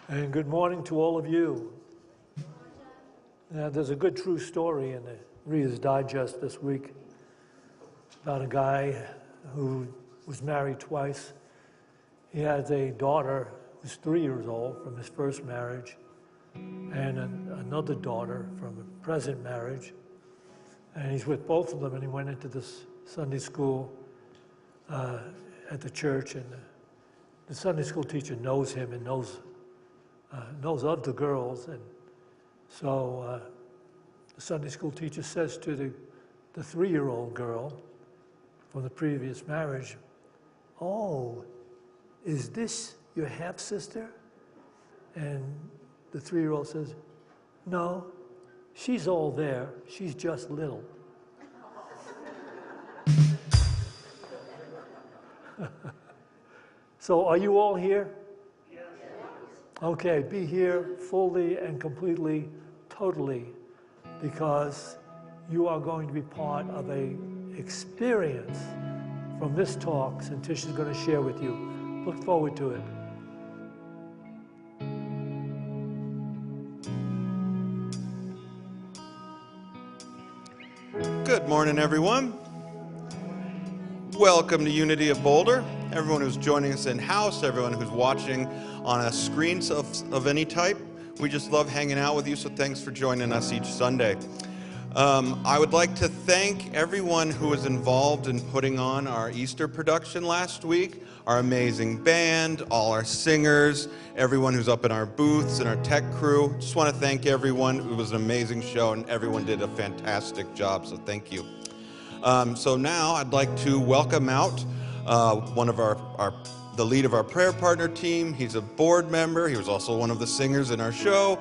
And good morning to all of you. There's a good true story in the Reader's Digest this week about a guy who was married twice. He has a daughter who's 3 years old from his first marriage and another daughter from a present marriage. And he's with both of them, and he went into this Sunday school at the church, and the Sunday school teacher knows him and knows of the girls. And so the Sunday school teacher says to the 3-year-old girl from the previous marriage, "Oh, is this your half-sister?" And the 3-year-old says, "No, she's all there, she's just little." So are you all here? Yes. Okay, be here fully and completely, totally, because you are going to be part of an experience from this talk Syntysche is going to share with you. Look forward to it. Good morning, everyone. Welcome to Unity of Boulder. Everyone who's joining us in-house, everyone who's watching on a screen of any type. We just love hanging out with you, so thanks for joining us each Sunday. I would like to thank everyone who was involved in putting on our Easter production last week, our amazing band, all our singers, everyone who's up in our booths and our tech crew. Just want to thank everyone. It was an amazing show, and everyone did a fantastic job, so thank you. So now I'd like to welcome out one of the lead of our prayer partner team. He's a board member. He was also one of the singers in our show,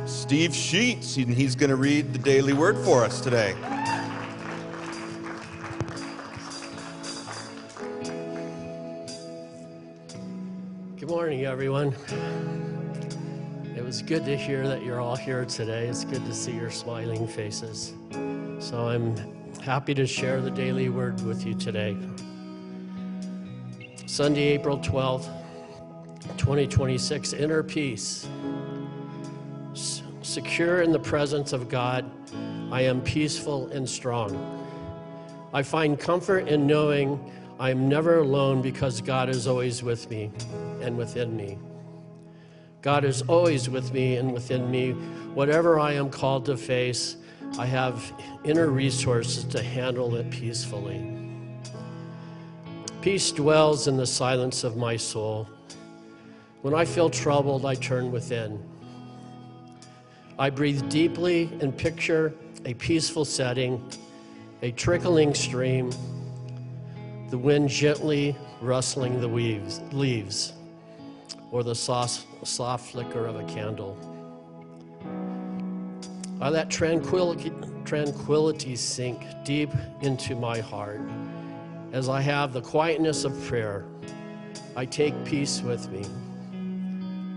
Steve Sheets, and he's going to read the daily word for us today. Good morning, everyone. It was good to hear that you're all here today. It's good to see your smiling faces. So I'm happy to share the daily word with you today. Sunday, April 12th, 2026, inner peace. Secure in the presence of God, I am peaceful and strong. I find comfort in knowing I am never alone because God is always with me and within me. God is always with me and within me. Whatever I am called to face, I have inner resources to handle it peacefully. Peace dwells in the silence of my soul. When I feel troubled, I turn within. I breathe deeply and picture a peaceful setting, a trickling stream, the wind gently rustling the leaves, or the soft flicker of a candle. I let tranquility sink deep into my heart. As I have the quietness of prayer, I take peace with me.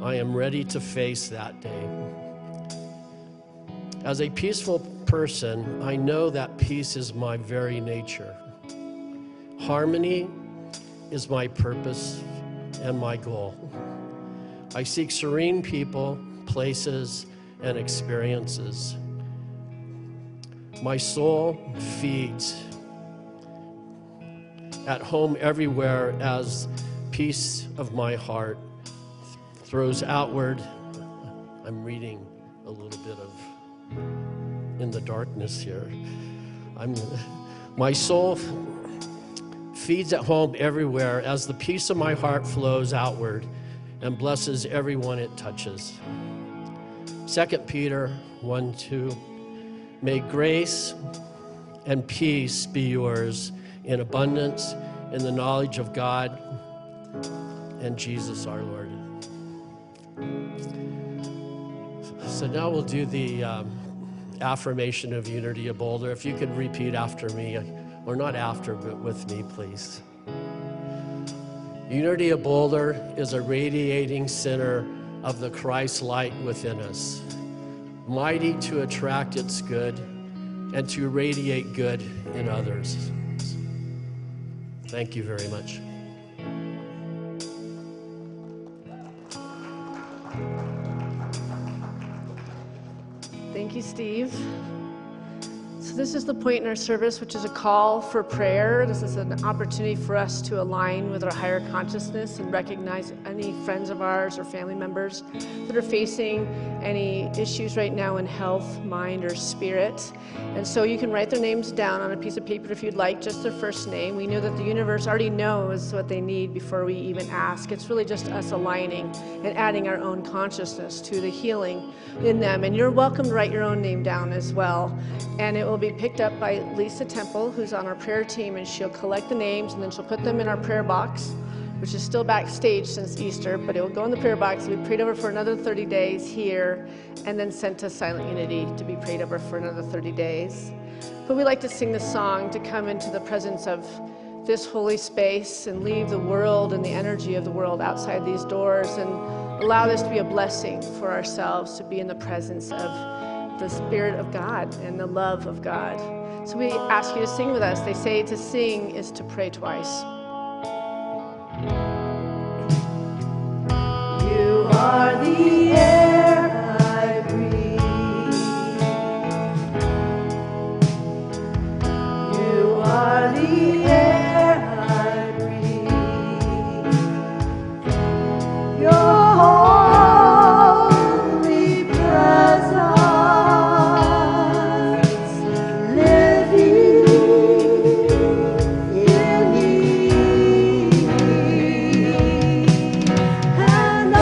I am ready to face that day. As a peaceful person, I know that peace is my very nature. Harmony is my purpose and my goal. I seek serene people, places, and experiences. My soul feeds at home everywhere as peace of my heart throws outward. I'm reading a little bit of in the darkness here. My soul feeds at home everywhere as the peace of my heart flows outward and blesses everyone it touches. 2 Peter 1:2, may grace and peace be yours in abundance in the knowledge of God and Jesus our Lord. So now we'll do the affirmation of Unity of Boulder. If you could repeat after me, or not after, but with me, please. Unity of Boulder is a radiating center of the Christ light within us, mighty to attract its good and to radiate good in others. Thank you very much. Thank you, Steve. So this is the point in our service, which is a call for prayer. This is an opportunity for us to align with our higher consciousness and recognize any friends of ours or family members that are facing any issues right now in health, mind, or spirit. And so you can write their names down on a piece of paper if you'd like, just their first name. We know that the universe already knows what they need before we even ask. It's really just us aligning and adding our own consciousness to the healing in them. And you're welcome to write your own name down as well. And it will be picked up by Lisa Temple, who's on our prayer team, and she'll collect the names and then she'll put them in our prayer box, which is still backstage since Easter, but it will go in the prayer box. We'll be prayed over for another 30 days here, and then sent to Silent Unity to be prayed over for another 30 days. But we like to sing this song to come into the presence of this holy space and leave the world and the energy of the world outside these doors, and allow this to be a blessing for ourselves to be in the presence of the Spirit of God and the love of God. So we ask you to sing with us. They say to sing is to pray twice. You are the air I breathe. You are the air I breathe. Your holy presence living in me. And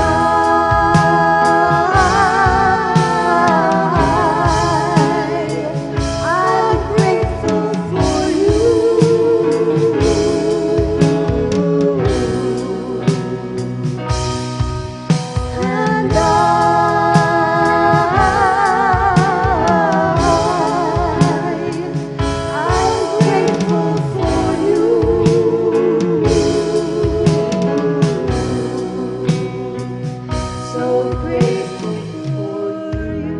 I'm grateful for you. And I'm grateful for you. So grateful for you.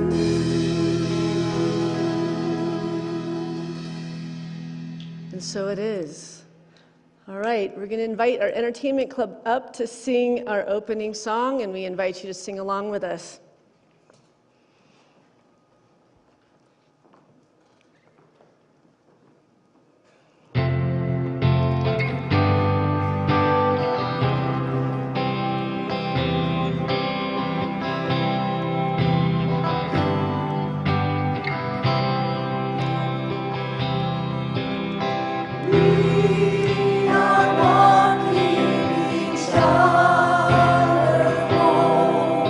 And so it is. All right, we're going to invite our entertainment club up to sing our opening song, and we invite you to sing along with us. We are walking each other home.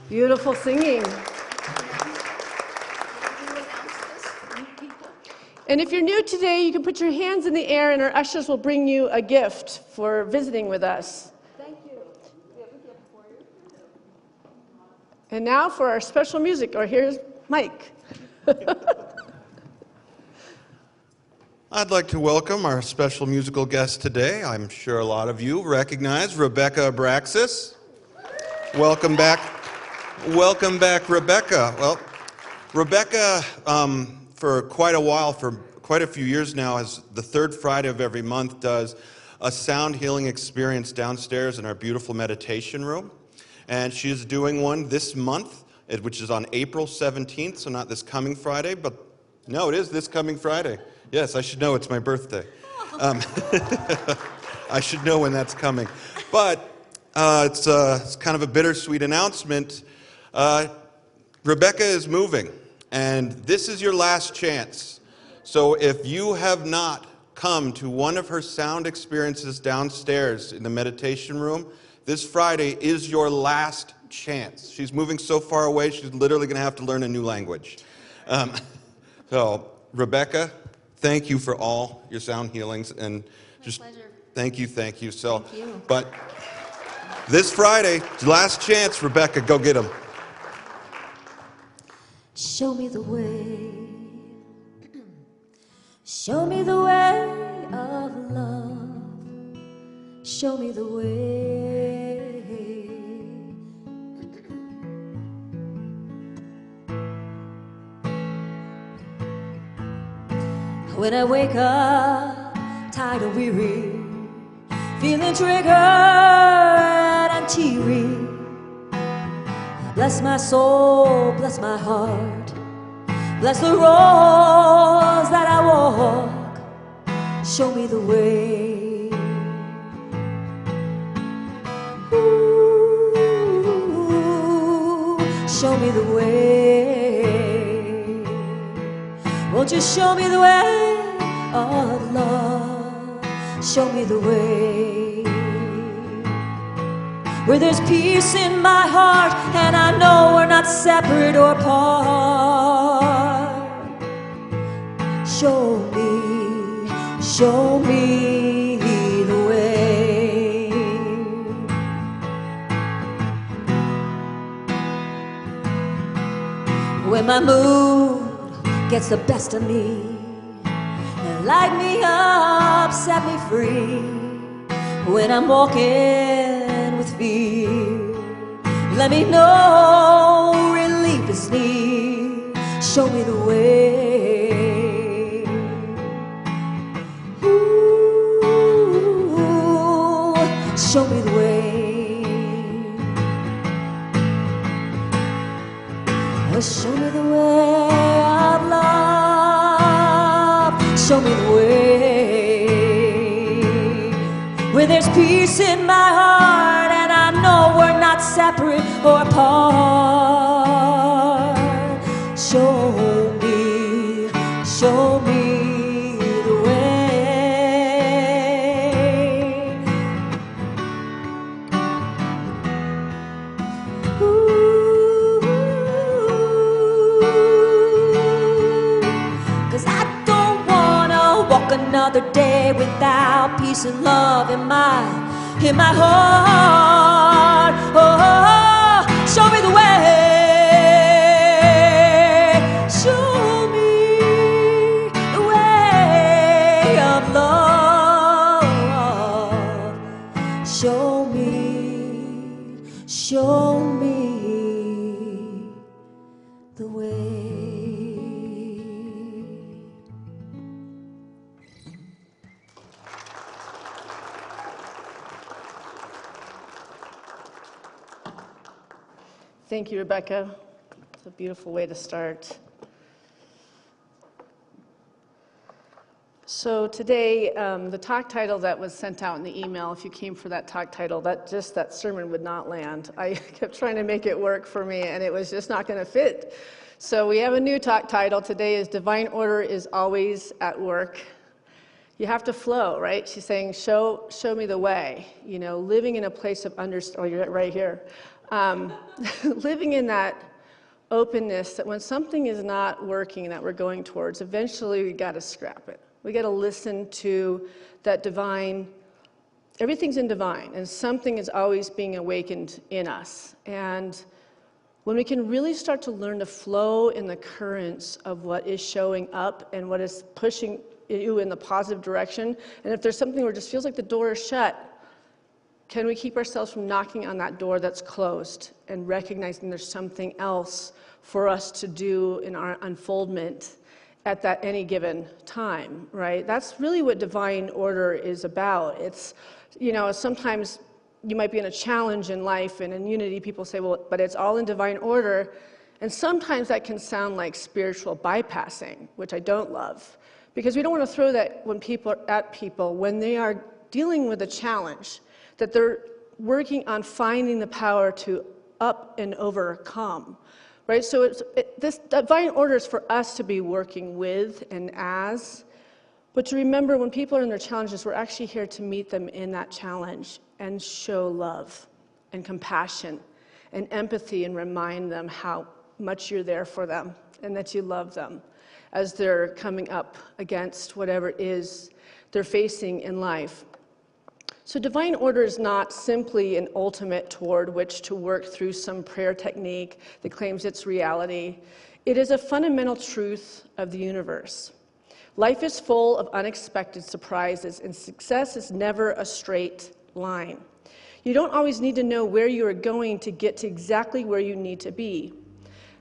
Beautiful singing. And if you're new today, you can put your hands in the air and our ushers will bring you a gift for visiting with us. Thank you. We have a gift for you. And now for our special music, or here's Mike. I'd like to welcome our special musical guest today. I'm sure a lot of you recognize Rebecca Abraxas. Welcome back. Welcome back, Rebecca. Well, Rebecca, for quite a while, for quite a few years now, as the third Friday of every month, does a sound healing experience downstairs in our beautiful meditation room. And she is doing one this month, which is on April 17th, so not this coming Friday, but no, it is this coming Friday. Yes, I should know, it's my birthday. I should know when that's coming. But it's kind of a bittersweet announcement. Rebecca is moving, and this is your last chance. So if you have not come to one of her sound experiences downstairs in the meditation room, this Friday is your last chance. She's moving so far away, she's literally going to have to learn a new language. So, Rebecca, thank you for all your sound healings, and just pleasure. Thank you. So, Thank you. But this Friday, last chance, Rebecca, go get them. Show me the way. Show me the way of love. Show me the way. When I wake up, tired and weary, feeling triggered and teary, bless my soul, bless my heart, bless the roads that I walk. Show me the way. Ooh, show me the way. Won't you show me the way of love? Show me the way. Where there's peace in my heart, and I know we're not separate or apart. Show me the way. When my mood gets the best of me, and light me up, set me free. When I'm walking with fear, let me know relief is near. Show me the way. Ooh, show me the way. Oh, show me the way of love. Show me the way. Where there's peace in my heart, and I know we're not separate or apart. Show me the way. Ooh, 'cause I don't wanna walk another day without peace and love in my heart. Oh, show me the way. Show me the way of love. Show me the way. Thank you, Rebecca. It's a beautiful way to start. So today, the talk title that was sent out in the email, if you came for that talk title, that sermon would not land. I kept trying to make it work for me, and it was just not going to fit. So we have a new talk title. Today is Divine Order is Always at Work. You have to flow, right? She's saying, show me the way. You know, living in a place of understanding. Oh, you're right here. Living in that openness that when something is not working that we're going towards, eventually we got to scrap it. We got to listen to that divine. Everything's in divine, and something is always being awakened in us. And when we can really start to learn to flow in the currents of what is showing up and what is pushing you in the positive direction, and if there's something where it just feels like the door is shut, can we keep ourselves from knocking on that door that's closed and recognizing there's something else for us to do in our unfoldment at that any given time, right? That's really what divine order is about. It's, you know, sometimes you might be in a challenge in life, and in unity people say, well, but it's all in divine order. And sometimes that can sound like spiritual bypassing, which I don't love. Because we don't want to throw that when people are at people, when they are dealing with a challenge, that they're working on finding the power to up and overcome, right? So this divine order is for us to be working with and as, but to remember when people are in their challenges, we're actually here to meet them in that challenge and show love and compassion and empathy and remind them how much you're there for them and that you love them as they're coming up against whatever it is they're facing in life. So divine order is not simply an ultimate toward which to work through some prayer technique that claims it's reality. It is a fundamental truth of the universe. Life is full of unexpected surprises, and success is never a straight line. You don't always need to know where you are going to get to exactly where you need to be.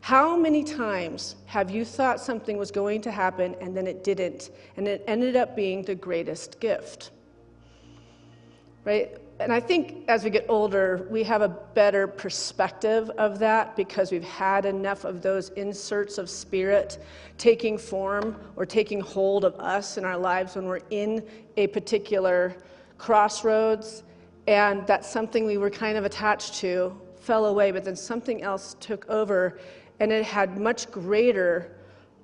How many times have you thought something was going to happen and then it didn't, and it ended up being the greatest gift? Right? And I think as we get older, we have a better perspective of that because we've had enough of those inserts of spirit taking form or taking hold of us in our lives when we're in a particular crossroads, and that something we were kind of attached to fell away, but then something else took over, and it had much greater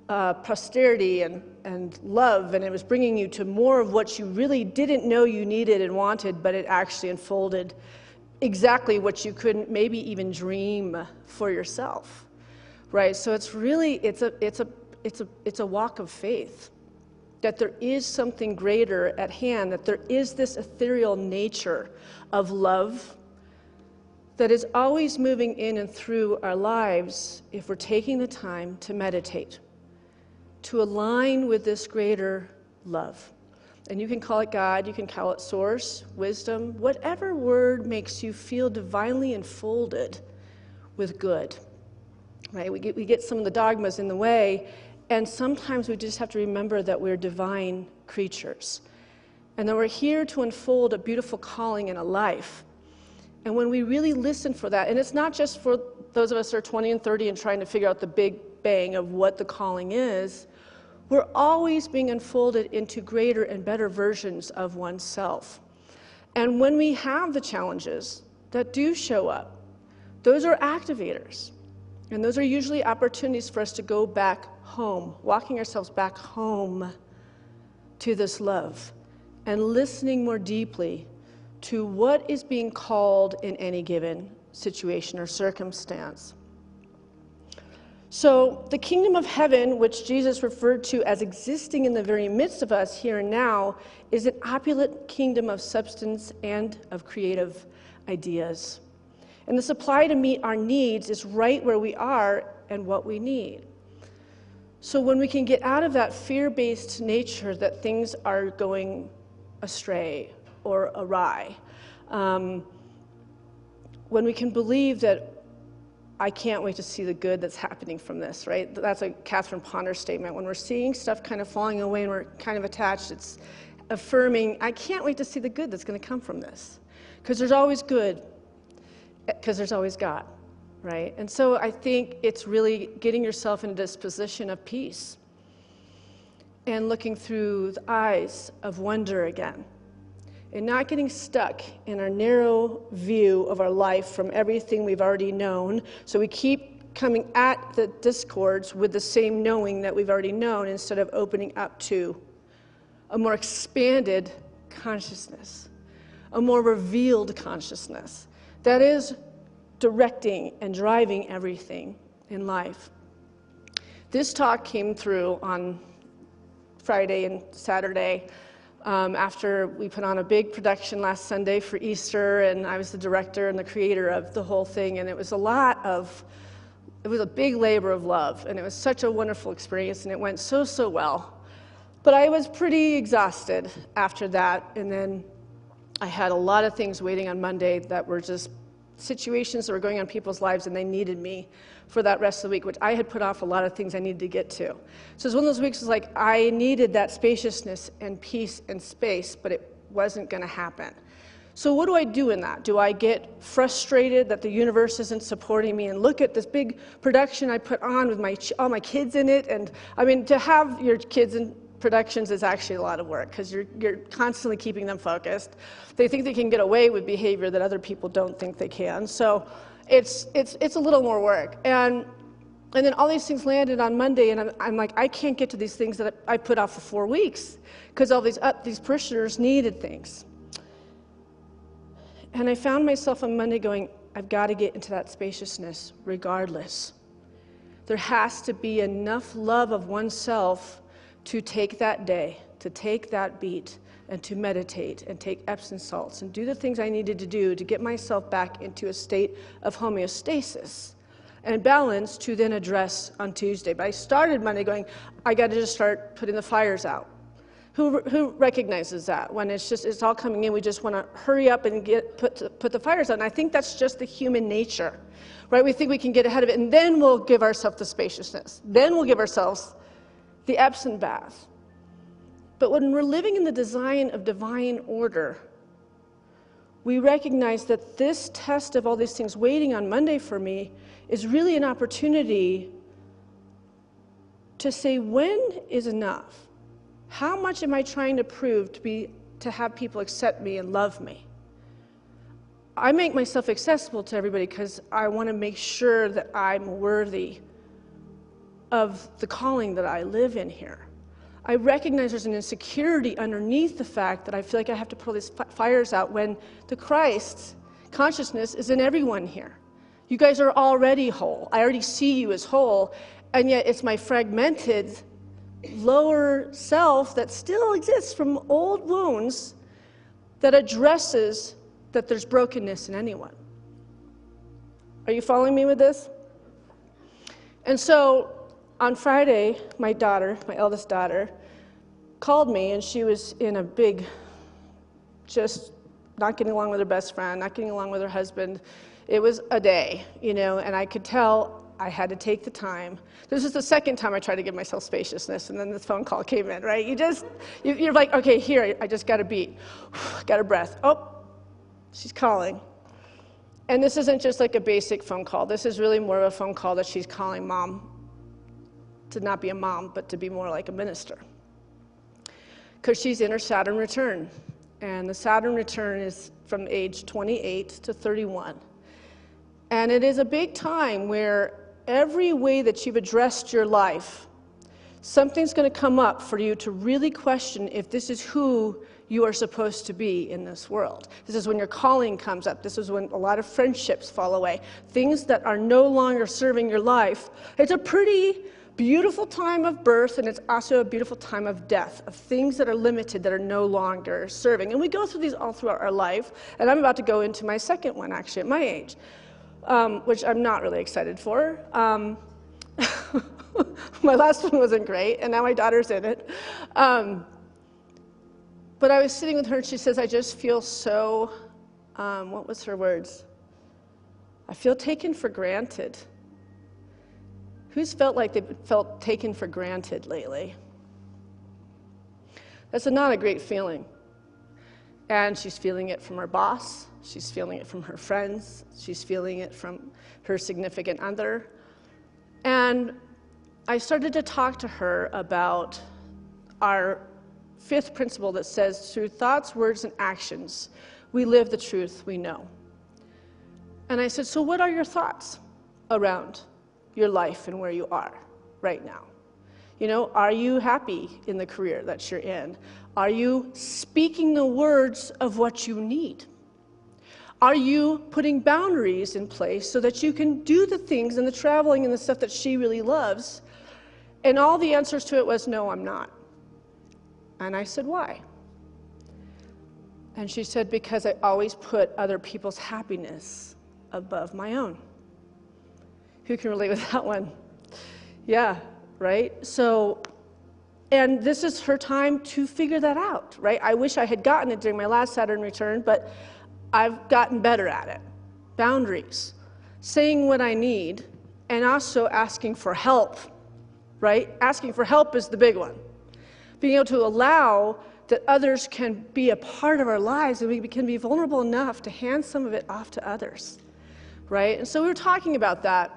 posterity and love, and it was bringing you to more of what you really didn't know you needed and wanted, but it actually unfolded exactly what you couldn't maybe even dream for yourself, right? So it's really it's a walk of faith, that there is something greater at hand, that there is this ethereal nature of love that is always moving in and through our lives if we're taking the time to meditate, to align with this greater love. And you can call it God, you can call it source, wisdom, whatever word makes you feel divinely enfolded with good, right? We get some of the dogmas in the way, and sometimes we just have to remember that we're divine creatures and that we're here to unfold a beautiful calling in a life. And when we really listen for that, and it's not just for those of us who are 20 and 30 and trying to figure out the big bang of what the calling is, we're always being unfolded into greater and better versions of oneself. And when we have the challenges that do show up, those are activators. And those are usually opportunities for us to go back home, walking ourselves back home to this love and listening more deeply to what is being called in any given situation or circumstance. So the kingdom of heaven, which Jesus referred to as existing in the very midst of us here and now, is an opulent kingdom of substance and of creative ideas. And the supply to meet our needs is right where we are and what we need. So when we can get out of that fear-based nature that things are going astray or awry, when we can believe that I can't wait to see the good that's happening from this, right? That's a Catherine Ponder statement. When we're seeing stuff kind of falling away and we're kind of attached, it's affirming, I can't wait to see the good that's going to come from this. Because there's always good, because there's always God, right? And so I think it's really getting yourself into this position of peace and looking through the eyes of wonder again. And not getting stuck in our narrow view of our life from everything we've already known. So we keep coming at the discords with the same knowing that we've already known instead of opening up to a more expanded consciousness, a more revealed consciousness that is directing and driving everything in life. This talk came through on Friday and Saturday after we put on a big production last Sunday for Easter, and I was the director and the creator of the whole thing, and it was a big labor of love, and it was such a wonderful experience, and it went so well. But I was pretty exhausted after that, and then I had a lot of things waiting on Monday that were just situations that were going on in people's lives, and they needed me for that rest of the week, which I had put off a lot of things I needed to get to. So it was one of those weeks, like I needed that spaciousness and peace and space, but it wasn't going to happen. So what do I do in that? Do I get frustrated that the universe isn't supporting me, and look at this big production I put on with all my kids in it? And I mean, to have your kids in productions is actually a lot of work, because you're constantly keeping them focused. They think they can get away with behavior that other people don't think they can. So it's a little more work. And then all these things landed on Monday, and I'm like, I can't get to these things that I put off for 4 weeks, because all these parishioners needed things. And I found myself on Monday going, I've got to get into that spaciousness regardless. There has to be enough love of oneself to take that day, to take that beat, and to meditate, and take Epsom salts, and do the things I needed to do to get myself back into a state of homeostasis and balance to then address on Tuesday. But I started Monday going, I got to just start putting the fires out. Who recognizes that? When it's all coming in, we just want to hurry up and put the fires out. And I think that's just the human nature, right? We think we can get ahead of it, and then we'll give ourselves the spaciousness. Then we'll give ourselves the Epsom bath. But when we're living in the design of divine order, we recognize that this test of all these things waiting on Monday for me is really an opportunity to say, when is enough? How much am I trying to prove to have people accept me and love me? I make myself accessible to everybody because I want to make sure that I'm worthy of the calling that I live in here. I recognize there's an insecurity underneath the fact that I feel like I have to pull these fires out when the Christ consciousness is in everyone here. You guys are already whole. I already see you as whole, and yet it's my fragmented lower self that still exists from old wounds that addresses that there's brokenness in anyone. Are you following me with this? And so on Friday, my eldest daughter, called me, and she was in a big, just not getting along with her best friend, not getting along with her husband. It was a day, and I could tell I had to take the time. This was the second time I tried to give myself spaciousness, and then this phone call came in, right? You're like, okay, here, I just got a beat, got a breath. Oh, she's calling. And this isn't just like a basic phone call. This is really more of a phone call that she's calling mom to not be a mom, but to be more like a minister. Because she's in her Saturn return. And the Saturn return is from age 28 to 31. And it is a big time where every way that you've addressed your life, something's going to come up for you to really question if this is who you are supposed to be in this world. This is when your calling comes up. This is when a lot of friendships fall away. Things that are no longer serving your life. It's a pretty beautiful time of birth, and it's also a beautiful time of death, of things that are limited, that are no longer serving. And we go through these all throughout our life, and I'm about to go into my second one, actually, at my age. Which I'm not really excited for. My last one wasn't great, and now my daughter's in it. But I was sitting with her, and she says, I just feel so, what was her words? I feel taken for granted. Who's felt like they've felt taken for granted lately? That's not a great feeling. And she's feeling it from her boss. She's feeling it from her friends. She's feeling it from her significant other. And I started to talk to her about our fifth principle that says, through thoughts, words, and actions, we live the truth we know. And I said, so what are your thoughts around your life and where you are right now? You know, are you happy in the career that you're in? Are you speaking the words of what you need? Are you putting boundaries in place so that you can do the things and the traveling and the stuff that she really loves? And all the answers to it was, no, I'm not. And I said, why? And she said, because I always put other people's happiness above my own. Who can relate with that one? Yeah, right? So, and this is her time to figure that out, right? I wish I had gotten it during my last Saturn return, but I've gotten better at it. Boundaries, saying what I need, and also asking for help, right? Asking for help is the big one. Being able to allow that others can be a part of our lives, and we can be vulnerable enough to hand some of it off to others, right? And so we were talking about that,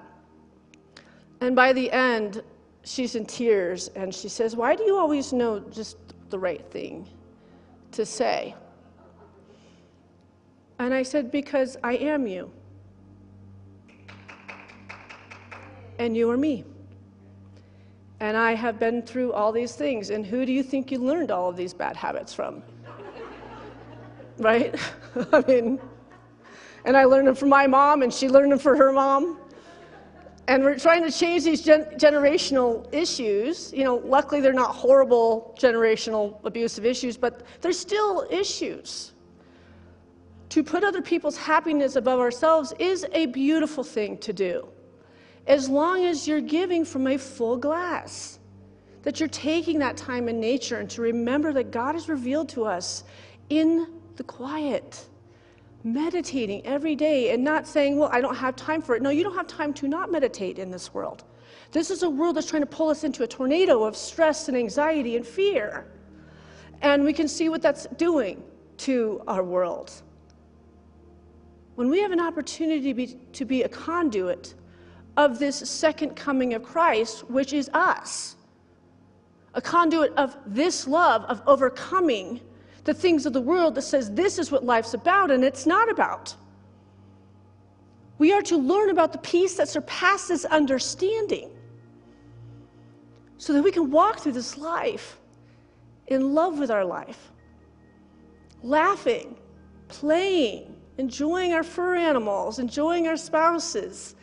and by the end, she's in tears, and she says, why do you always know just the right thing to say? And I said, because I am you. And you are me. And I have been through all these things. And who do you think you learned all of these bad habits from? Right? I mean, and I learned them from my mom, and she learned them from her mom. And we're trying to change these generational issues. You know, luckily they're not horrible generational abusive issues, but they're still issues. To put other people's happiness above ourselves is a beautiful thing to do, as long as you're giving from a full glass, that you're taking that time in nature and to remember that God is revealed to us in the quiet, meditating every day and not saying, well, I don't have time for it. No, you don't have time to not meditate in this world. This is a world that's trying to pull us into a tornado of stress and anxiety and fear. And we can see what that's doing to our world. When we have an opportunity to be a conduit of this second coming of Christ, which is us, a conduit of this love, of overcoming the things of the world that says this is what life's about, and it's not about. We are to learn about the peace that surpasses understanding so that we can walk through this life in love with our life, laughing, playing, enjoying our fur animals, enjoying our spouses,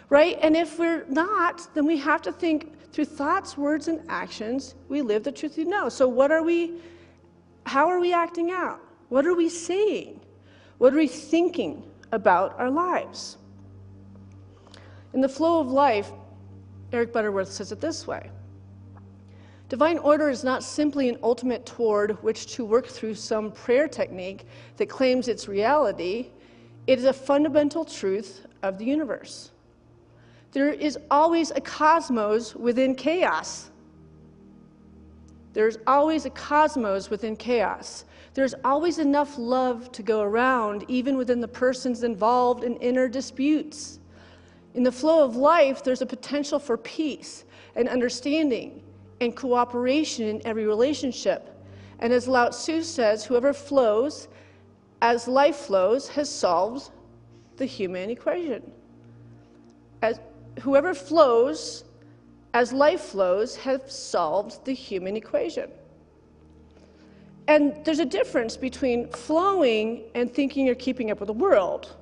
right? And if we're not, then we have to think through thoughts, words, and actions, we live the truth we know. So how are we acting out? What are we saying? What are we thinking about our lives? In the flow of life, Eric Butterworth says it this way: divine order is not simply an ultimate toward which to work through some prayer technique that claims its reality. It is a fundamental truth of the universe. There is always a cosmos within chaos. There's always a cosmos within chaos. There's always enough love to go around, even within the persons involved in inner disputes. In the flow of life, there's a potential for peace and understanding and cooperation in every relationship. And as Lao Tzu says, whoever flows as life flows has solved the human equation. Whoever flows as life flows has solved the human equation. And there's a difference between flowing and thinking you're keeping up with the world.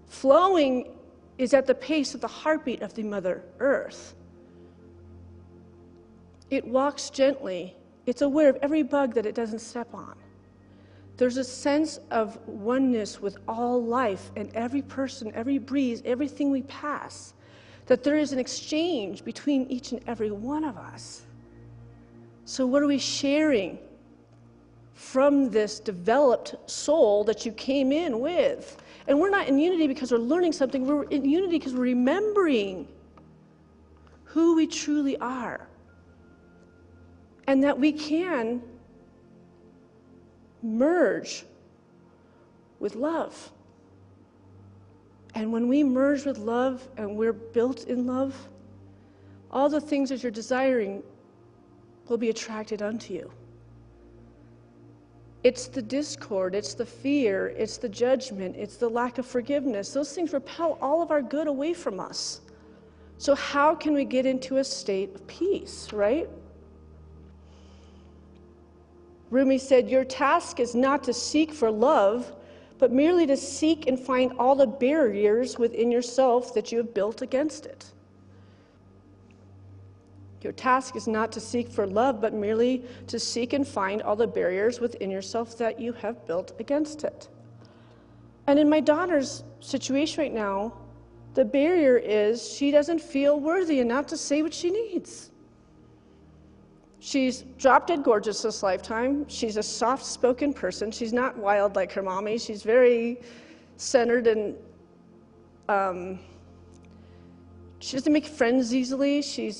Flowing is at the pace of the heartbeat of the Mother Earth. It walks gently. It's aware of every bug that it doesn't step on. There's a sense of oneness with all life and every person, every breeze, everything we pass, that there is an exchange between each and every one of us. So what are we sharing from this developed soul that you came in with? And we're not in unity because we're learning something. We're in unity because we're remembering who we truly are. And that we can merge with love. And when we merge with love and we're built in love, all the things that you're desiring will be attracted unto you. It's the discord, it's the fear, it's the judgment, it's the lack of forgiveness. Those things repel all of our good away from us. So how can we get into a state of peace, right? Rumi said, "Your task is not to seek for love, but merely to seek and find all the barriers within yourself that you have built against it." Your task is not to seek for love, but merely to seek and find all the barriers within yourself that you have built against it. And in my daughter's situation right now, the barrier is she doesn't feel worthy enough to say what she needs. She's drop dead gorgeous this lifetime. She's a soft-spoken person. She's not wild like her mommy. She's very centered and she doesn't make friends easily. She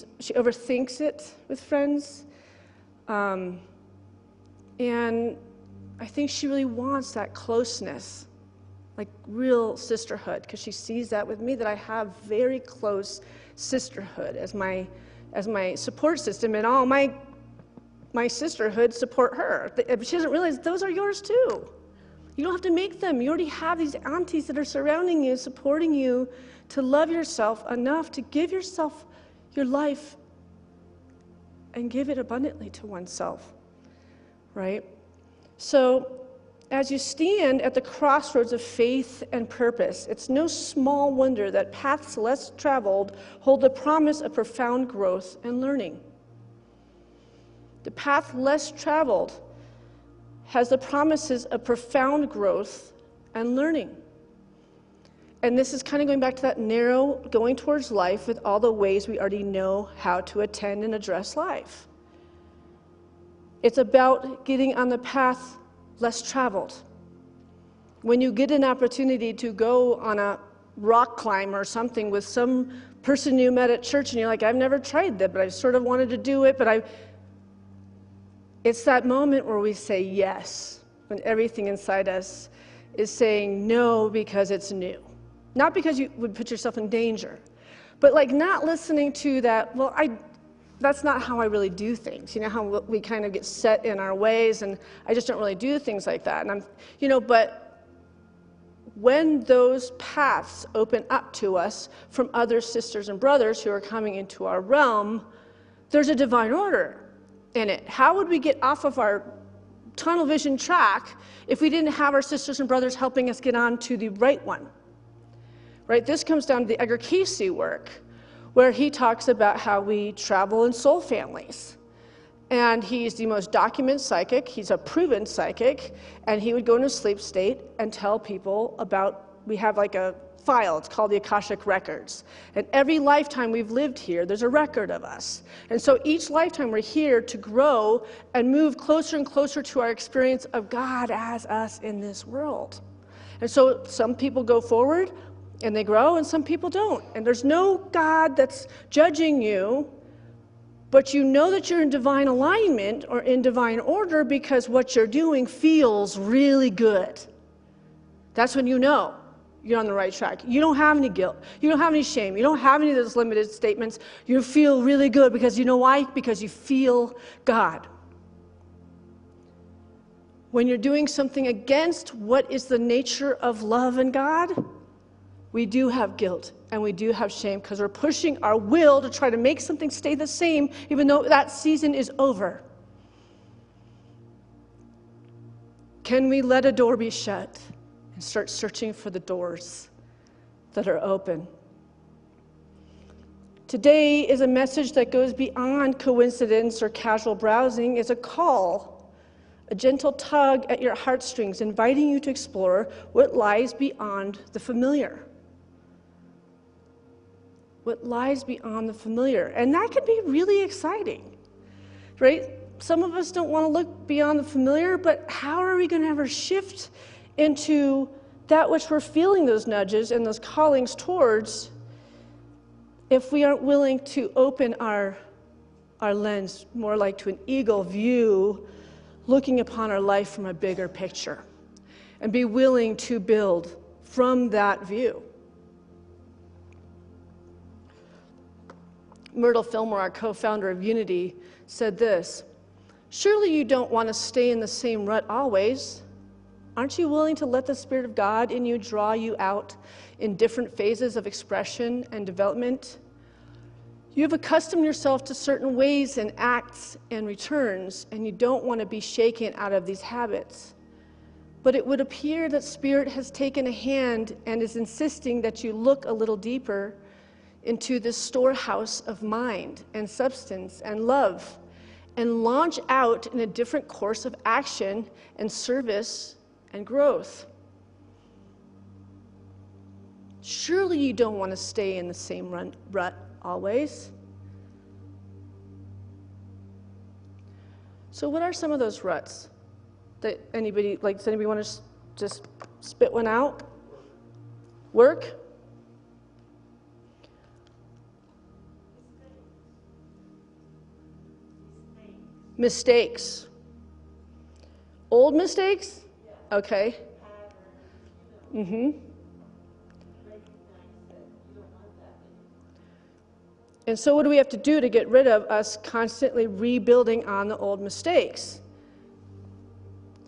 overthinks it with friends. And I think she really wants that closeness, like real sisterhood, because she sees that with me, that I have very close sisterhood as my support system, and all my sisterhood support her. She doesn't realize those are yours too. You don't have to make them. You already have these aunties that are surrounding you, supporting you, to love yourself enough to give yourself your life and give it abundantly to oneself, right? So as you stand at the crossroads of faith and purpose, it's no small wonder that paths less traveled hold the promise of profound growth and learning. The path less traveled has the promises of profound growth and learning. And this is kind of going back to that narrow going towards life with all the ways we already know how to attend and address life. It's about getting on the path less traveled. When you get an opportunity to go on a rock climb or something with some person you met at church and you're like, I've never tried that, but I sort of wanted to do it, it's that moment where we say yes, when everything inside us is saying no because it's new. Not because you would put yourself in danger, but like not listening to that, that's not how I really do things. You know how we kind of get set in our ways, and I just don't really do things like that. And but when those paths open up to us from other sisters and brothers who are coming into our realm, there's a divine order in it. How would we get off of our tunnel vision track if we didn't have our sisters and brothers helping us get on to the right one? Right? This comes down to the Edgar Cayce work, where he talks about how we travel in soul families. And he's the most documented psychic. He's a proven psychic. And he would go in a sleep state and tell people about, we have like a file, it's called the Akashic Records. And every lifetime we've lived here, there's a record of us. And so each lifetime we're here to grow and move closer and closer to our experience of God as us in this world. And so some people go forward and they grow, and some people don't. And there's no God that's judging you, but you know that you're in divine alignment or in divine order because what you're doing feels really good. That's when you know you're on the right track. You don't have any guilt. You don't have any shame. You don't have any of those limited statements. You feel really good because you know why? Because you feel God. When you're doing something against what is the nature of love and God, we do have guilt and we do have shame because we're pushing our will to try to make something stay the same even though that season is over. Can we let a door be shut and start searching for the doors that are open? Today is a message that goes beyond coincidence or casual browsing. It's a call, a gentle tug at your heartstrings, inviting you to explore what lies beyond the familiar. What lies beyond the familiar. And that can be really exciting, right? Some of us don't want to look beyond the familiar, but how are we going to ever shift into that which we're feeling those nudges and those callings towards if we aren't willing to open our lens more like to an eagle view, looking upon our life from a bigger picture, and be willing to build from that view? Charles Fillmore, our co-founder of Unity, said this: "Surely you don't want to stay in the same rut always. Aren't you willing to let the Spirit of God in you draw you out in different phases of expression and development? You've accustomed yourself to certain ways and acts and returns, and you don't want to be shaken out of these habits. But it would appear that Spirit has taken a hand and is insisting that you look a little deeper into this storehouse of mind and substance and love, and launch out in a different course of action and service and growth. Surely you don't want to stay in the same rut always. So what are some of those ruts that does anybody want to just spit one out? Work? Mistakes. Old mistakes? Okay. And so what do we have to do to get rid of us constantly rebuilding on the old mistakes?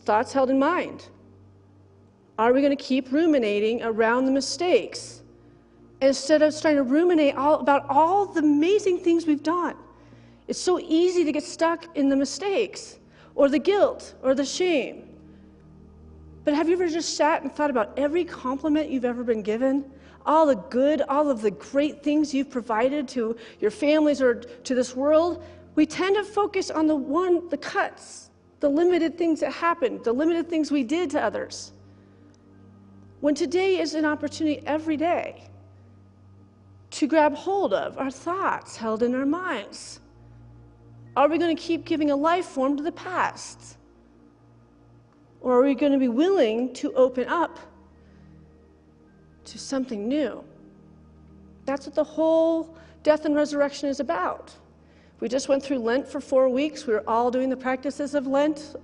Thoughts held in mind. Are we going to keep ruminating around the mistakes instead of trying to ruminate about all the amazing things we've done? It's so easy to get stuck in the mistakes or the guilt or the shame. But have you ever just sat and thought about every compliment you've ever been given? All the good, all of the great things you've provided to your families or to this world? We tend to focus on the cuts, the limited things that happened, the limited things we did to others. When today is an opportunity every day to grab hold of our thoughts held in our minds. Are we going to keep giving a life form to the past? Or are we going to be willing to open up to something new? That's what the whole death and resurrection is about. We just went through Lent for 4 weeks. We were all doing the practices of Lent,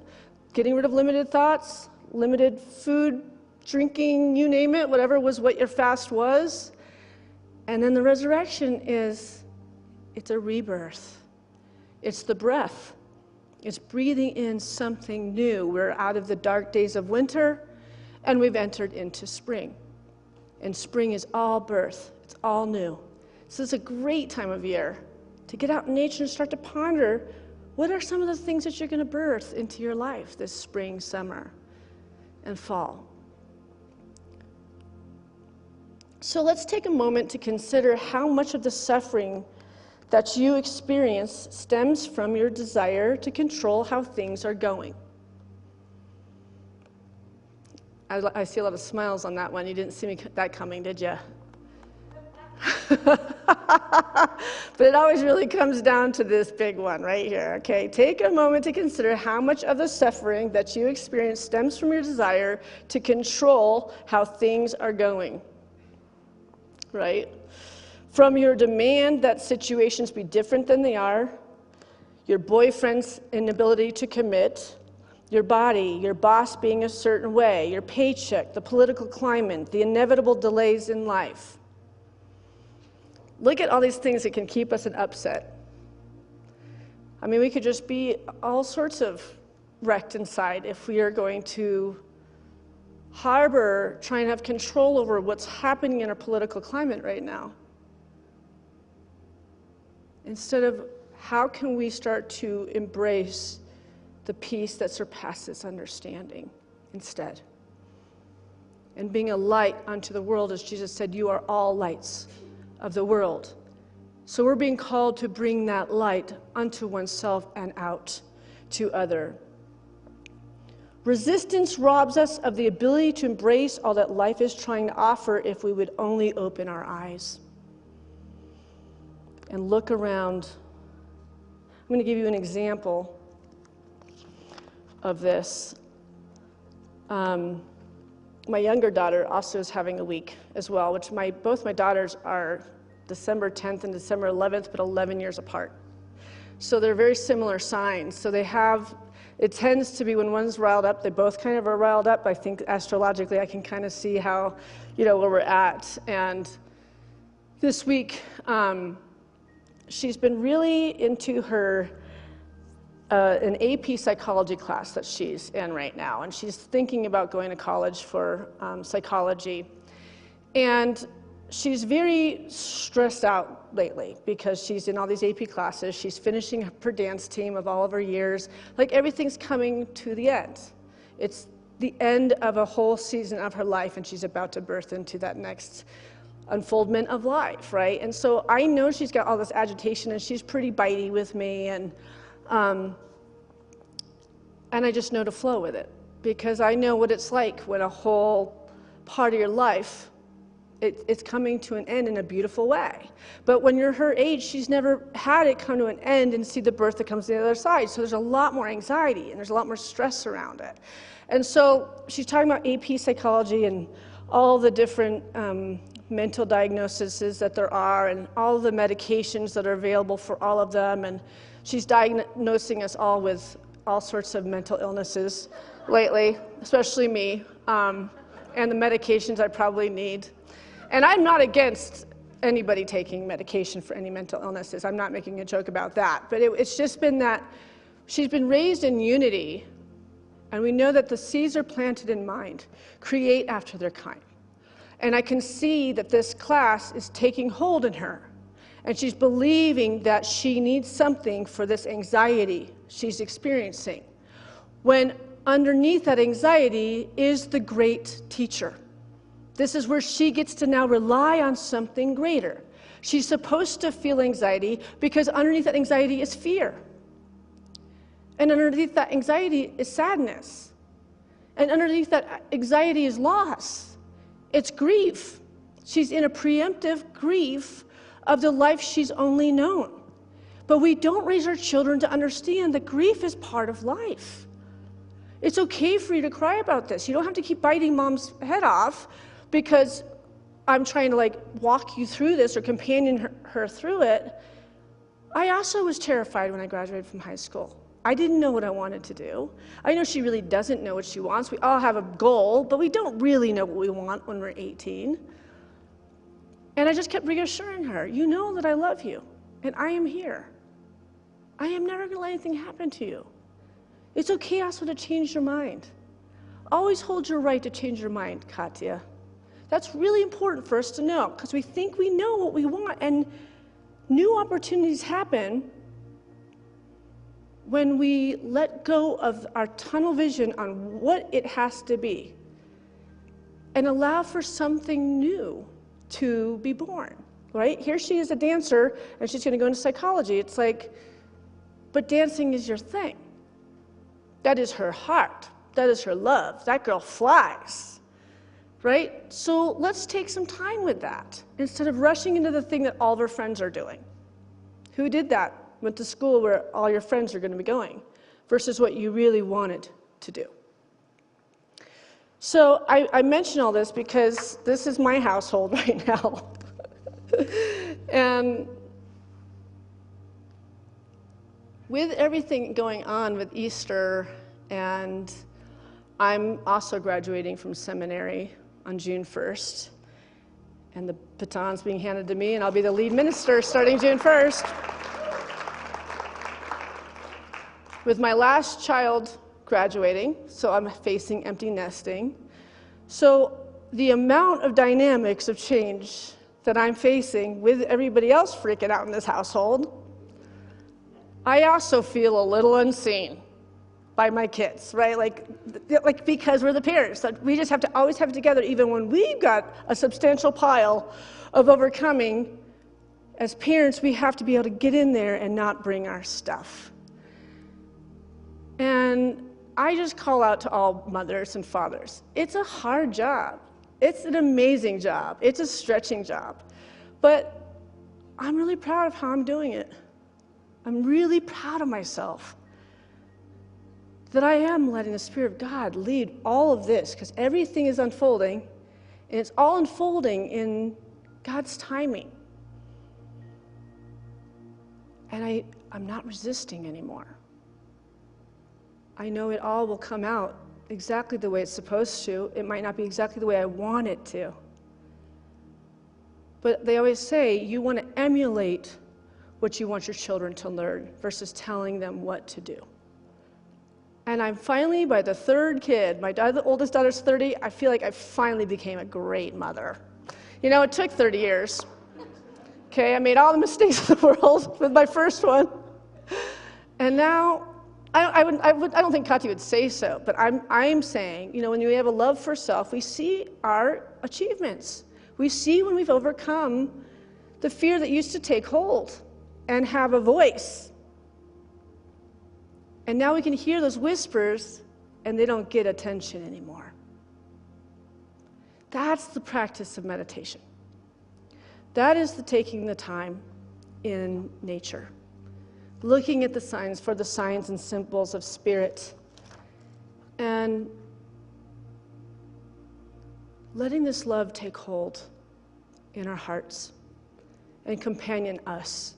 getting rid of limited thoughts, limited food, drinking, you name it, whatever was what your fast was. And then the resurrection it's a rebirth. It's the breath. It's breathing in something new. We're out of the dark days of winter, and we've entered into spring. And spring is all birth. It's all new. So it's a great time of year to get out in nature and start to ponder, what are some of the things that you're going to birth into your life this spring, summer, and fall? So let's take a moment to consider how much of the suffering that you experience stems from your desire to control how things are going. I see a lot of smiles on that one. You didn't see that coming, did you? But it always really comes down to this big one right here, okay? Take a moment to consider how much of the suffering that you experience stems from your desire to control how things are going, right? From your demand that situations be different than they are, your boyfriend's inability to commit, your body, your boss being a certain way, your paycheck, the political climate, the inevitable delays in life. Look at all these things that can keep us in upset. I mean, we could just be all sorts of wrecked inside if we are going to harbor, trying to have control over what's happening in our political climate right now. Instead of, how can we start to embrace the peace that surpasses understanding instead? And being a light unto the world, as Jesus said, you are all lights of the world. So we're being called to bring that light unto oneself and out to other. Resistance robs us of the ability to embrace all that life is trying to offer if we would only open our eyes and look around. I'm going to give you an example of this. My younger daughter also is having a week as well, which both my daughters are December 10th and December 11th, but 11 years apart. So they're very similar signs. So it tends to be when one's riled up, they both kind of are riled up. I think astrologically I can kind of see how, where we're at. And this week, she's been really into her an AP psychology class that she's in right now, and she's thinking about going to college for psychology. And she's very stressed out lately because she's in all these AP classes. She's finishing up her dance team of all of her years. Like, everything's coming to the end. It's the end of a whole season of her life, and she's about to birth into that next unfoldment of life, right? And so I know she's got all this agitation, and she's pretty bitey with me, and I just know to flow with it, because I know what it's like when a whole part of your life, it's coming to an end in a beautiful way. But when you're her age, she's never had it come to an end and see the birth that comes to the other side. So there's a lot more anxiety, and there's a lot more stress around it. And so she's talking about AP psychology and all the different mental diagnoses that there are, and all the medications that are available for all of them. And she's diagnosing us all with all sorts of mental illnesses lately, especially me, and the medications I probably need. And I'm not against anybody taking medication for any mental illnesses. I'm not making a joke about that. But it's just been that she's been raised in unity, and we know that the seeds are planted in mind, create after their kind. And I can see that this class is taking hold in her, and she's believing that she needs something for this anxiety she's experiencing, when underneath that anxiety is the great teacher. This is where she gets to now rely on something greater. She's supposed to feel anxiety because underneath that anxiety is fear. And underneath that anxiety is sadness. And underneath that anxiety is loss. It's grief. She's in a preemptive grief of the life she's only known. But we don't raise our children to understand that grief is part of life. It's okay for you to cry about this. You don't have to keep biting mom's head off because I'm trying to walk you through this or companion her through it. I also was terrified when I graduated from high school. I didn't know what I wanted to do. I know she really doesn't know what she wants. We all have a goal, but we don't really know what we want when we're 18. And I just kept reassuring her, you know that I love you, and I am here. I am never going to let anything happen to you. It's okay also to change your mind. Always hold your right to change your mind, Katya. That's really important for us to know, because we think we know what we want, and new opportunities happen when we let go of our tunnel vision on what it has to be and allow for something new to be born, right? Here she is, a dancer, and she's going to go into psychology. It's like, but dancing is your thing. That is her heart. That is her love. That girl flies, right? So let's take some time with that instead of rushing into the thing that all of her friends are doing. Who did that? Went to school where all your friends are going to be going versus what you really wanted to do. So I mention all this because this is my household right now. And with everything going on with Easter, and I'm also graduating from seminary on June 1st, and the baton's being handed to me, and I'll be the lead minister starting June 1st. With my last child graduating, so I'm facing empty nesting. So the amount of dynamics of change that I'm facing with everybody else freaking out in this household, I also feel a little unseen by my kids, right? Like because we're the parents. We just have to always have it together, even when we've got a substantial pile of overcoming. As parents, we have to be able to get in there and not bring our stuff. And I just call out to all mothers and fathers. It's a hard job. It's an amazing job. It's a stretching job. But I'm really proud of how I'm doing it. I'm really proud of myself that I am letting the Spirit of God lead all of this, because everything is unfolding, and it's all unfolding in God's timing. And I'm not resisting anymore. I know it all will come out exactly the way it's supposed to. It might not be exactly the way I want it to. But they always say you want to emulate what you want your children to learn versus telling them what to do. And I'm finally, by the third kid, my oldest daughter's 30, I feel like I finally became a great mother. You know, it took 30 years. Okay, I made all the mistakes in the world with my first one. And now, I don't think Kati would say so, but I'm saying, you know, when we have a love for self, we see our achievements. We see when we've overcome the fear that used to take hold and have a voice. And now we can hear those whispers, and they don't get attention anymore. That's the practice of meditation. That is the taking the time in nature, looking at the signs for the signs and symbols of spirit, and letting this love take hold in our hearts and companion us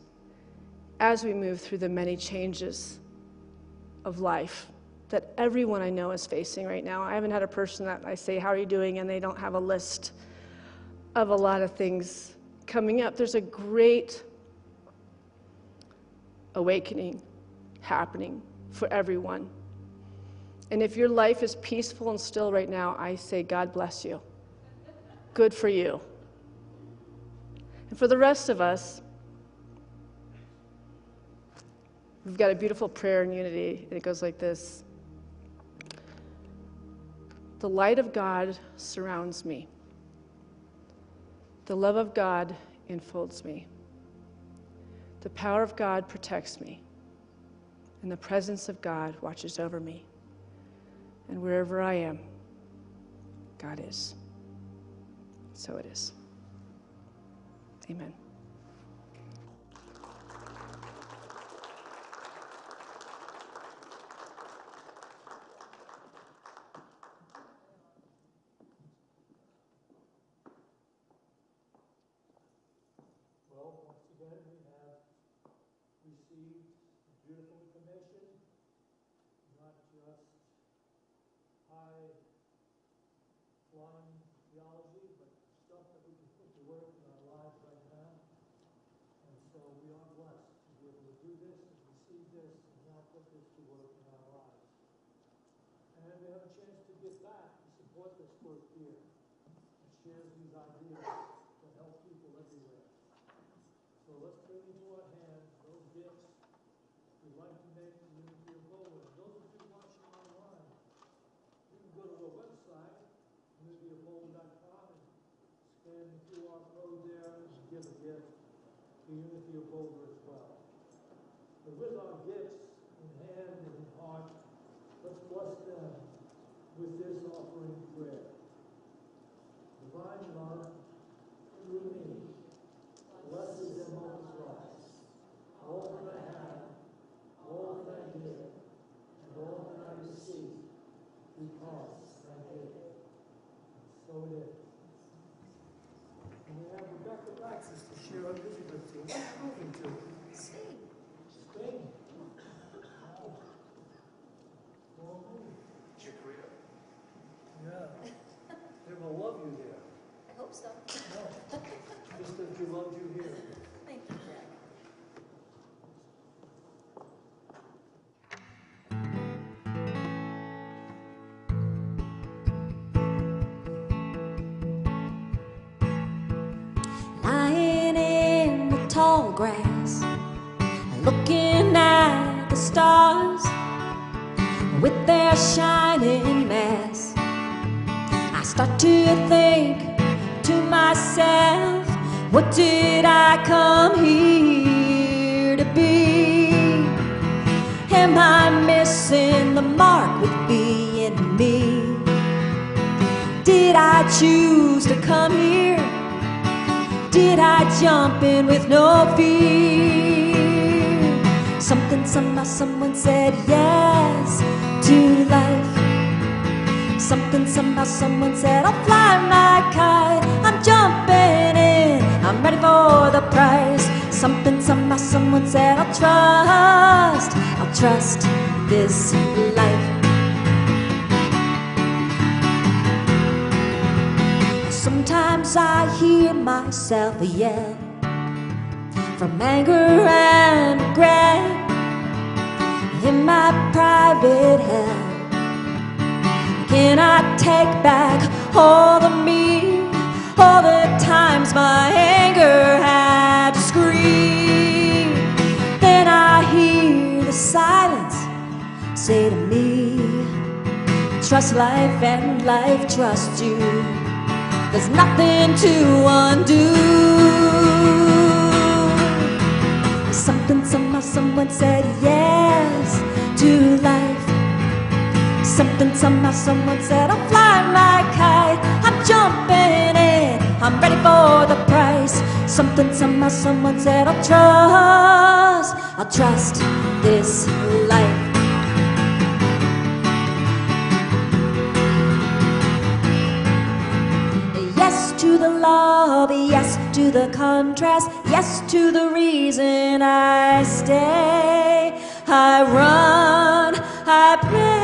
as we move through the many changes of life that everyone I know is facing right now. I haven't had a person that I say, how are you doing? And they don't have a list of a lot of things coming up. There's a great awakening happening for everyone. And if your life is peaceful and still right now, I say, God bless you. Good for you. And for the rest of us, we've got a beautiful prayer in unity, and it goes like this. The light of God surrounds me. The love of God enfolds me. The power of God protects me. And the presence of God watches over me. And wherever I am, God is. So it is. Amen. Well, once again, we have received a beautiful information, not just high-flying theology, but stuff that we can put to work in our lives right now. And so we are blessed to be able to do this, and receive this, and now put this to work in our lives. And we have a chance to give back and support this work here, and share these ideas that help people everywhere. So let's bring into our hands those gifts we'd like to make the unity of Boulder. Those of you watching online, you can go to our website, unityofboulder.com, and scan the QR code there and give a gift to Unity of Boulder as well. But with our gifts in hand and in heart, let's bless them with this offering prayer. Divine love, through me, blesses and multiplies all that I have, all that I give, and all that I receive, because I give. So it is. And we have Rebecca Praxis to share our music with you. What's moving to? Spain. Spain? Wow. Well, Korea. yeah. They will love you there. I hope so. No. Just as you loved you here. Thank you, Jack. Lying in the tall grass, looking at the stars with their shining mass, I start to think to myself, what did I come here to be? Am I missing the mark with being me? Did I choose to come here? Did I jump in with no fear? Something, somehow, someone said yes to life. Something, somehow, someone said, I'll fly my kite. I'm jumping in, I'm ready for the prize. Something, somehow, someone said, I'll trust this life. Sometimes I hear myself yell from anger and regret in my private hell. Can I take back all of me, all the times my anger had to scream. Then I hear the silence say to me, trust life and life trusts you. There's nothing to undo. Something, somehow, someone said yes to life. Something, somehow, someone said I'm flying my kite. I'm jumping in, I'm ready for the price. Something, somehow, someone said I'll trust this life. Yes to the love, yes to the contrast, yes to the reason I stay. I run, I pray.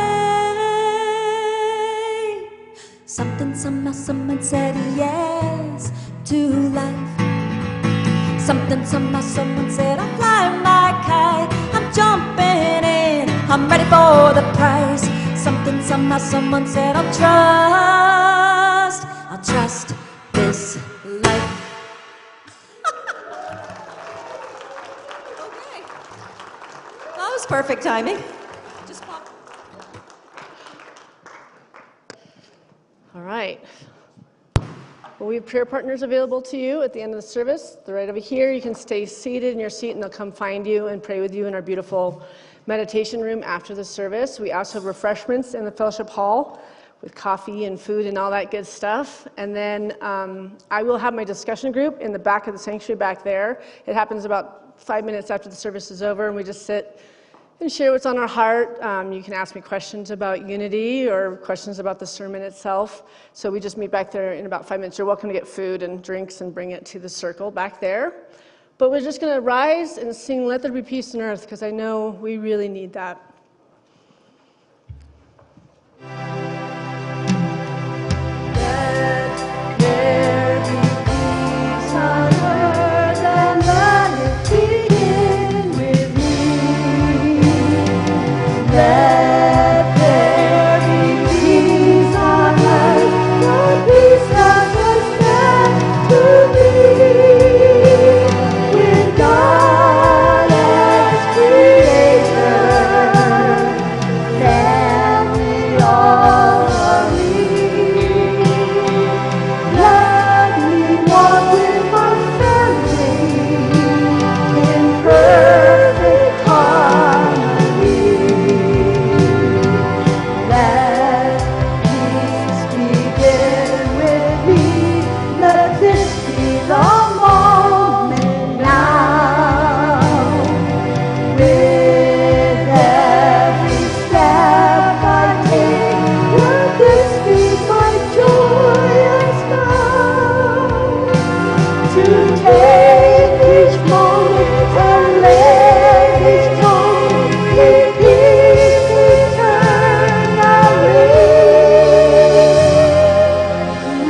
Something, somehow, someone said yes to life. Something, somehow, someone said I'm flying my kite. I'm jumping in, I'm ready for the prize. Something, somehow, someone said I'll trust this life. Okay. That was perfect timing. Just pop. All right. Well, we have prayer partners available to you at the end of the service. They're right over here. You can stay seated in your seat and they'll come find you and pray with you in our beautiful meditation room after the service. We also have refreshments in the fellowship hall with coffee and food and all that good stuff. And then I will have my discussion group in the back of the sanctuary back there. It happens about 5 minutes after the service is over, and we just sit and share what's on our heart. You can ask me questions about unity or questions about the sermon itself. So we just meet back there in about 5 minutes. You're welcome to get food and drinks and bring it to the circle back there. But we're just going to rise and sing Let There Be Peace on Earth, because I know we really need that. Let there be peace on earth, the peace that was meant to be. With God as creator, can we all agree? Let me walk with my family in perfect harmony. Let peace begin with me. Let this be the moment now. With every step I take, let this be my joyous vow. To take each moment and let each moment with peace eternally.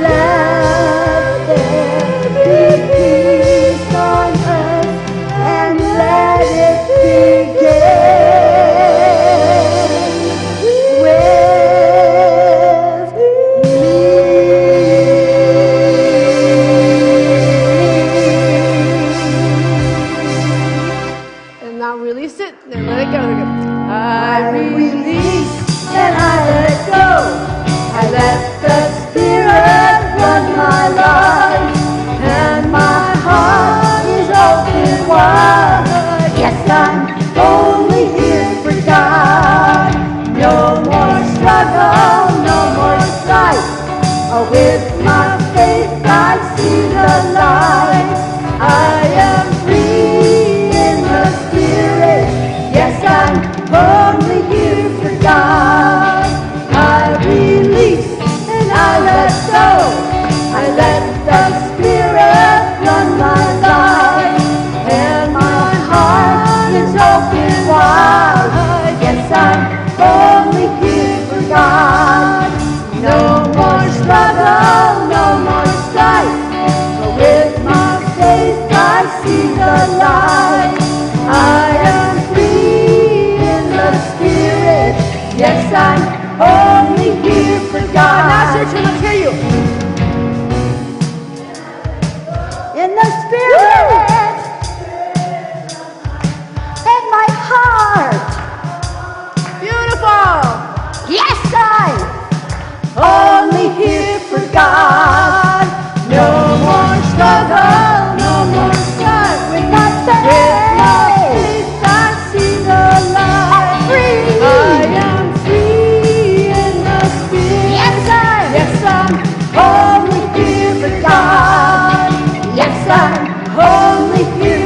Let there be peace on earth and let it begin with me. And now release it and let it go. I release and I let go. I let the Spirit run my life, and my heart is open wide. Yes, I'm only here for God. No more struggle, no more strife. With my faith I see the light. I am free in the Spirit. Yes, I'm only here for God. I release and I let go. I let the Spirit run my life, and my heart is open wide. Yes, I'm only here for God. No more struggle, no more strife. But with my faith I see the light. I am free in the Spirit. Yes, I'm only here for God. Now, church, let's hear you. with you.